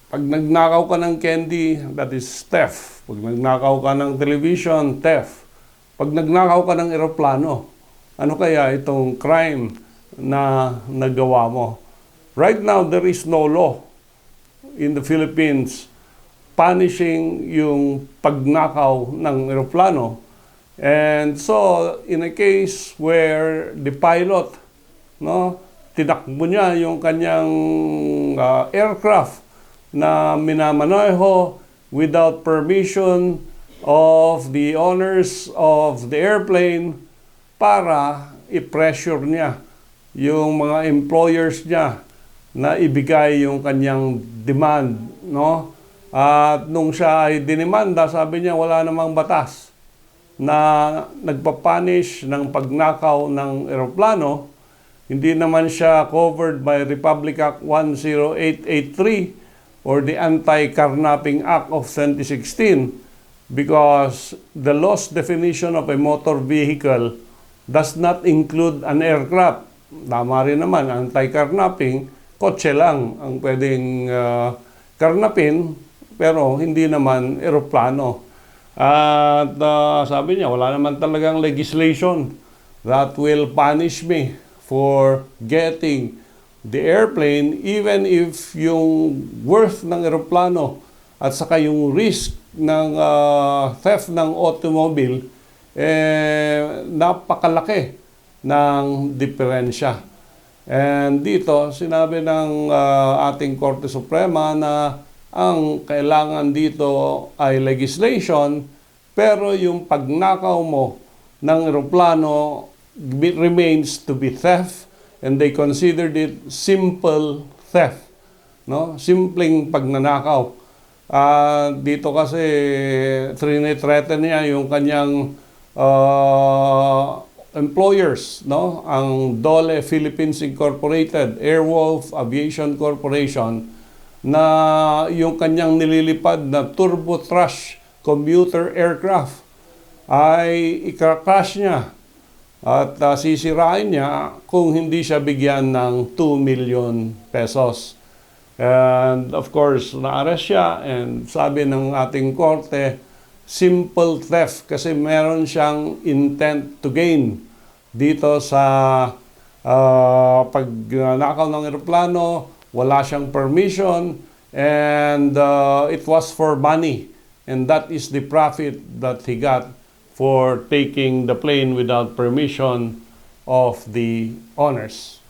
Pag nagnakaw ka ng candy, that is theft. Pag nagnakaw ka ng television, theft. Pag nagnakaw ka ng eroplano, ano kaya itong crime na nagawa mo? Right now, there is no law in the Philippines punishing yung pagnakaw ng eroplano. And so, in a case where the pilot, no, tinakbo niya yung kanyang aircraft na minamaneho without permission of the owners of the airplane para i-pressure niya yung mga employers niya na ibigay yung kanyang demand, no? At nung siya ay dinimanda, sabi niya wala namang batas na nagpapunish ng pagnakaw ng eroplano. Hindi naman siya covered by Republic Act 10883 or the Anti-Carnapping Act of 2016 because the law's definition of a motor vehicle does not include an aircraft. Tama rin naman, anti-carnapping, kotse lang ang pwedeng karnapin, pero hindi naman eroplano. At sabi niya, wala naman talagang legislation that will punish me for getting the airplane even if yung worth ng eroplano at saka yung risk ng theft ng automobile napakalaki ng diferensya. And dito, sinabi ng ating Korte Suprema na ang kailangan dito ay legislation, pero yung pagnakaw mo ng eroplano remains to be theft, and they considered it simple theft, no? Simpleng pagnanakaw. Dito kasi threaten niya yung kanyang employers, no? Ang Dole Philippines Incorporated, Airwolf Aviation Corporation, na yung kanyang nililipad na turbo thrust commuter aircraft ay ika-crash niya at sisirain niya kung hindi siya bigyan ng 2 million pesos. And of course, na-arrest siya, and sabi ng ating korte, simple theft kasi meron siyang intent to gain dito sa pagnakaw ng eroplano. Wala siyang permission, and it was for money, and that is the profit that he got for taking the plane without permission of the owners.